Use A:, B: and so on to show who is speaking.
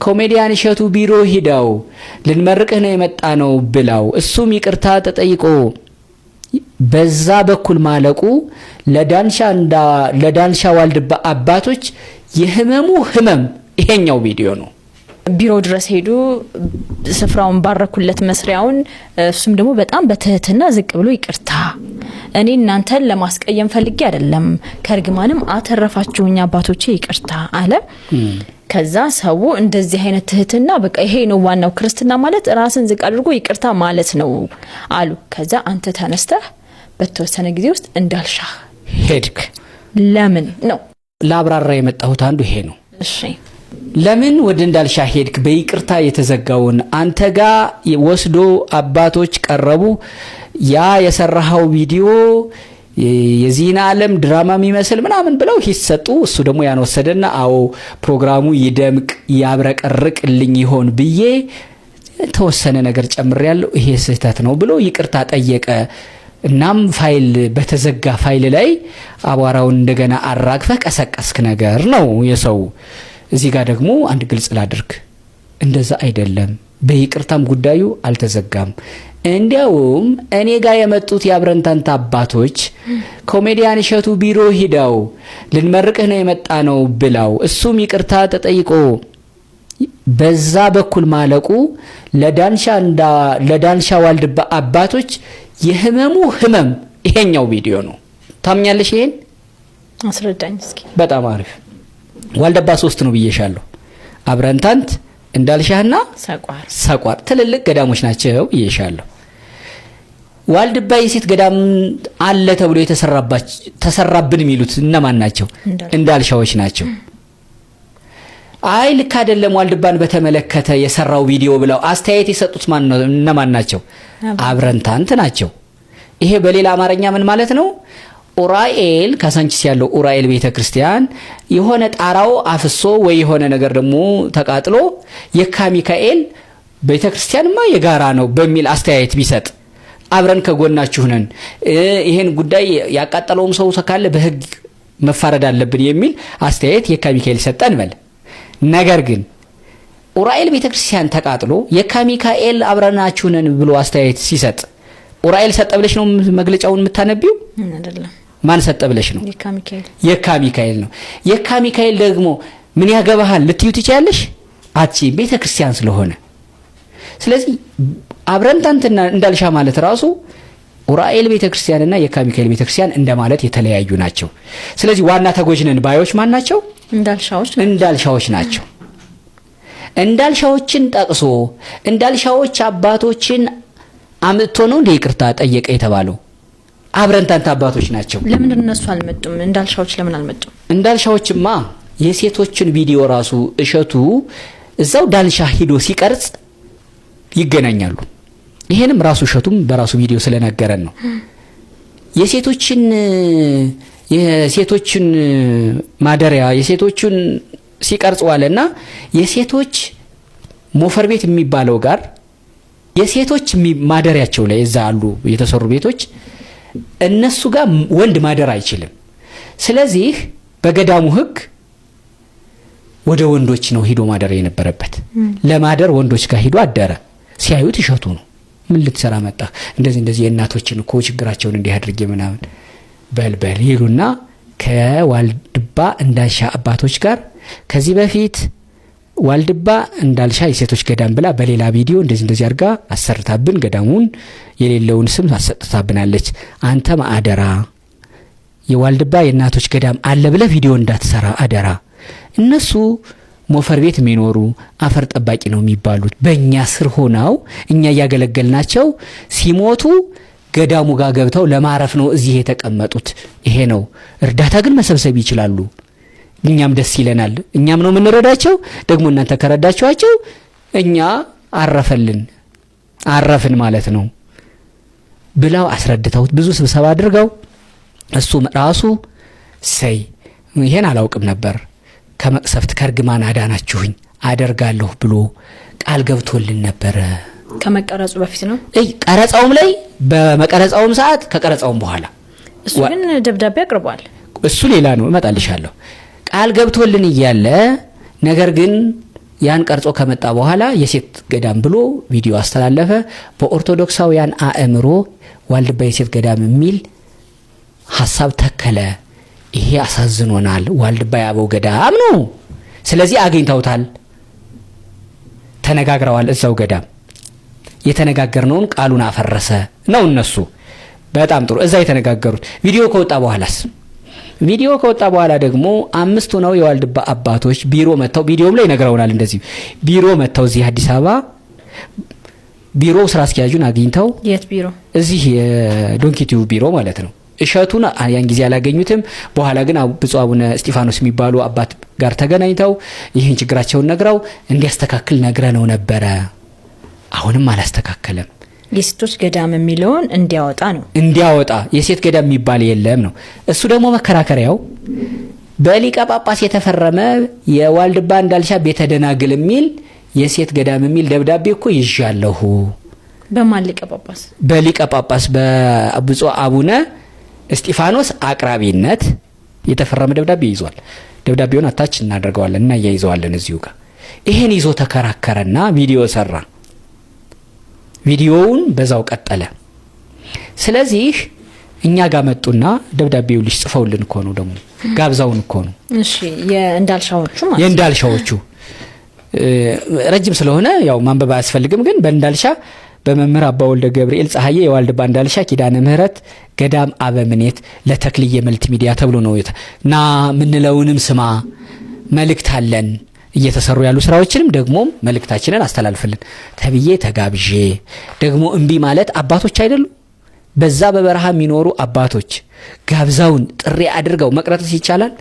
A: ኮሜዲያን እሸቱ ቢሮ ሂደው ልንመርቅህ ነው የመጣ ነው ብላው እሱም ይቅርታ ተጠይቆ በዛ በኩል ማለቁ ለዳንሻ ዋልድባ አባቶች የህመሙ ህመም ይሄኛው ቪዲዮ ነው።
B: ቢሮ ድረስ ሄዱ፣ ስፍራውን ባረኩለት መስሪያውን። እሱም ደግሞ በጣም በትህትና ዝቅ ብሎ ይቅርታ እኔ እናንተን ለማስቀየም ፈልጌ አይደለም፣ ከርግማንም አተረፋችሁኝ አባቶቼ ይቅርታ አለ። ከዛ ሰው እንደዚህ አይነት ትህትና በቃ ይሄ ነው ዋናው ክርስትና ማለት ራስን ዝቅ አድርጎ ይቅርታ ማለት ነው አሉ። ከዛ አንተ ተነስተህ በተወሰነ ጊዜ ውስጥ እንዳልሻህ
A: ሄድክ።
B: ለምን ነው
A: ላብራራ የመጣሁት አንዱ ይሄ ነው።
B: እሺ
A: ለምን ወደ እንዳልሻህ ሄድክ? በይቅርታ የተዘጋውን አንተ ጋር ወስዶ አባቶች ቀረቡ። ያ የሰራው ቪዲዮ የዚህን ዓለም ድራማ የሚመስል ምናምን ብለው ሂሰጡ። እሱ ደግሞ ያን ወሰደና አዎ ፕሮግራሙ ይደምቅ ያብረቀርቅልኝ ይሆን ብዬ ተወሰነ ነገር ጨምሬያለሁ፣ ይሄ ስህተት ነው ብሎ ይቅርታ ጠየቀ። እናም ፋይል በተዘጋ ፋይል ላይ አቧራውን እንደገና አራግፈህ ቀሰቀስክ ነገር ነው የሰው። እዚህ ጋር ደግሞ አንድ ግልጽ ላድርግ፣ እንደዛ አይደለም። በይቅርታም ጉዳዩ አልተዘጋም። እንዲያውም እኔ ጋር የመጡት ያብረንታንታ አባቶች ኮሜዲያን እሸቱ ቢሮ ሂደው ልንመርቅህ ነው የመጣ ነው ብላው እሱም ይቅርታ ተጠይቆ በዛ በኩል ማለቁ ለዳንሻ ዋልድባ አባቶች የህመሙ ህመም ይሄኛው ቪዲዮ ነው። ታምኛለሽ? ይሄን
B: አስረዳኝ እስኪ።
A: በጣም አሪፍ። ዋልድባ 3 ነው ብዬሻለሁ። አብረንታንት፣ እንዳልሻህና ሰቋር ትልልቅ ገዳሞች ናቸው ብዬሻለሁ። ዋልድባ የሴት ገዳም አለ ተብሎ ተሰራብን የሚሉት እነማን ናቸው? እንዳልሻዎች ናቸው። አይ ልክ አይደለም ዋልድባን በተመለከተ የሰራው ቪዲዮ ብለው አስተያየት የሰጡት እነማን ናቸው? አብረንታንት ናቸው። ይሄ በሌላ አማርኛ ምን ማለት ነው? ኡራኤል ካሳንቺስ ያለው ኡራኤል ቤተክርስቲያን የሆነ ጣራው አፍሶ ወይ የሆነ ነገር ደግሞ ተቃጥሎ የካ ሚካኤል ቤተክርስቲያንማ የጋራ ነው በሚል አስተያየት ቢሰጥ አብረን ከጎናችሁ ነን፣ ይሄን ጉዳይ ያቃጠለውም ሰው ካለ በህግ መፋረድ አለብን የሚል አስተያየት የካ ሚካኤል ሰጠን በል። ነገር ግን ኡራኤል ቤተክርስቲያን ተቃጥሎ የካ ሚካኤል አብረናችሁ ነን ብሎ አስተያየት ሲሰጥ ኡራኤል ሰጠ ብለሽ ነው መግለጫውን የምታነቢው?
B: አይደለም።
A: ማን ሰጠ ብለሽ ነው? የካ ሚካኤል ነው። የካ ሚካኤል ደግሞ ምን ያገባሃል ልትዩ ትችያለሽ? አቺ ቤተክርስቲያን ስለሆነ። ስለዚህ አብረንታንትና እንዳልሻ ማለት ራሱ ኡራኤል ቤተክርስቲያንና የካ ሚካኤል ቤተክርስቲያን እንደማለት የተለያዩ ናቸው። ስለዚህ ዋና ተጎጅነን ባዮች ማን ናቸው? እንዳልሻዎች ናቸው። እንዳልሻዎችን ጠቅሶ እንዳልሻዎች አባቶችን አምጥቶ ነው እንደ ይቅርታ ጠየቀ የተባለው። አብረንታንት አባቶች ናቸው።
B: ለምን እነሱ አልመጡም? እንዳልሻዎች ለምን አልመጡም?
A: እንዳልሻዎችማ የሴቶችን ቪዲዮ ራሱ እሸቱ እዛው ዳንሻ ሂዶ ሲቀርጽ ይገናኛሉ። ይሄንም ራሱ እሸቱም በራሱ ቪዲዮ ስለነገረን ነው። የሴቶችን ማደሪያ የሴቶችን ሲቀርጽ ዋለና የሴቶች ሞፈር ቤት የሚባለው ጋር የሴቶች ማደሪያቸው ላይ እዛ አሉ የተሰሩ ቤቶች፣ እነሱ ጋር ወንድ ማደር አይችልም። ስለዚህ በገዳሙ ሕግ ወደ ወንዶች ነው ሂዶ ማደር የነበረበት። ለማደር ወንዶች ጋር ሂዶ አደረ። ሲያዩት እሸቱ ነው። ምን ልትሰራ መጣ? እንደዚህ የእናቶችን እኮ ችግራቸውን እንዲህ አድርጌ ምናምን በልበል ይሉና ከዋልድባ እንዳልሻ አባቶች ጋር ከዚህ በፊት ዋልድባ እንዳልሻ የሴቶች ገዳም ብላ በሌላ ቪዲዮ እንደዚህ አድርጋ አሰርታብን ገዳሙን የሌለውን ስም አሰጥታብናለች። አንተ ማአደራ የዋልድባ የእናቶች ገዳም አለ ብለ ቪዲዮ እንዳትሰራ አደራ። እነሱ ሞፈር ቤት የሚኖሩ አፈር ጠባቂ ነው የሚባሉት በእኛ ስር ሆነው እኛ ያገለገልናቸው ሲሞቱ ገዳሙ ጋር ገብተው ለማረፍ ነው እዚህ የተቀመጡት። ይሄ ነው። እርዳታ ግን መሰብሰብ ይችላሉ። እኛም ደስ ይለናል። እኛም ነው የምንረዳቸው። ደግሞ እናንተ ከረዳችኋቸው እኛ አረፍን ማለት ነው ብለው አስረድተውት ብዙ ስብሰባ አድርገው እሱ ራሱ ይሄን አላውቅም ነበር ከመቅሰፍት ከርግማን አዳናችሁኝ አደርጋለሁ ብሎ ቃል ገብቶልን ነበር።
B: ከመቀረጹ በፊት ነው
A: ቀረጻውም ላይ በመቀረጻውም ሰዓት ከቀረጻውም በኋላ
B: እሱ ግን ደብዳቤ አቅርቧል።
A: እሱ ሌላ ነው እመጣልሻለሁ። ቃል ገብቶልን እያለ ነገር ግን ያን ቀርጾ ከመጣ በኋላ የሴት ገዳም ብሎ ቪዲዮ አስተላለፈ። በኦርቶዶክሳውያን አእምሮ ዋልድባ የሴት ገዳም የሚል ሐሳብ ተከለ። ይሄ አሳዝኖናል። ዋልድባ የአበው ገዳም ነው። ስለዚህ አግኝተውታል፣ ተነጋግረዋል። እዛው ገዳም የተነጋገርነውን ቃሉን አፈረሰ ነው እነሱ። በጣም ጥሩ። እዛ የተነጋገሩት ቪዲዮ ከወጣ በኋላስ ቪዲዮ ከወጣ በኋላ ደግሞ 5 ነው የዋልድባ አባቶች ቢሮ መተው፣ ቪዲዮም ላይ ነግረውናል። እንደዚህ ቢሮ መተው እዚህ አዲስ አበባ ቢሮ ስራ አስኪያጁን አግኝተው፣
B: የት ቢሮ?
A: እዚህ የዶንኪቲው ቢሮ ማለት ነው። እሸቱን ያን ጊዜ አላገኙትም። በኋላ ግን ብፁዕ አቡነ እስጢፋኖስ የሚባሉ አባት ጋር ተገናኝተው ይህን ችግራቸውን ነግረው እንዲያስተካክል ነግረነው ነበረ። አሁንም አላስተካከለም።
B: የሴቶች ገዳም የሚለውን እንዲያወጣ የሴት ገዳም የሚባል የለም ነው። እሱ ደግሞ መከራከሪያው በሊቀ ጳጳስ የተፈረመ የዋልድባ እንዳልሻ ቤተ ደናግል የሚል የሴት ገዳም የሚል ደብዳቤ እኮ ይዣለሁ። በማን ሊቀ ጳጳስ?
A: በሊቀ ጳጳስ በብፁዕ አቡነ እስጢፋኖስ አቅራቢነት የተፈረመ ደብዳቤ ይዟል። ደብዳቤውን አታች እናደርገዋለን እና ያይዘዋለን እዚሁ ጋር። ይሄን ይዞ ተከራከረና ቪዲዮ ሰራ። ቪዲዮውን በዛው ቀጠለ። ስለዚህ እኛ ጋር መጡና ደብዳቤው ልጅ ጽፈውልን እኮ ነው ደግሞ ጋብዛውን እኮ ነው።
B: እሺ
A: የእንዳልሻዎቹ ረጅም ስለሆነ ያው ማንበብ አያስፈልግም። ግን በእንዳልሻ በመምህር አባ ወልደ ገብርኤል ፀሐዬ የዋልድባ እንዳልሻ ኪዳነ ምህረት ገዳም አበምኔት ለተክልየ መልቲ ሚዲያ ተብሎ ነው እና ምንለውንም ስማ፣ መልእክት አለን፣ እየተሰሩ ያሉ ስራዎችንም ደግሞ መልእክታችንን አስተላልፍልን ተብዬ ተጋብዤ ደግሞ እምቢ ማለት አባቶች አይደሉ? በዛ በበረሃ የሚኖሩ አባቶች ጋብዛውን ጥሪ አድርገው መቅረጥስ ይቻላል?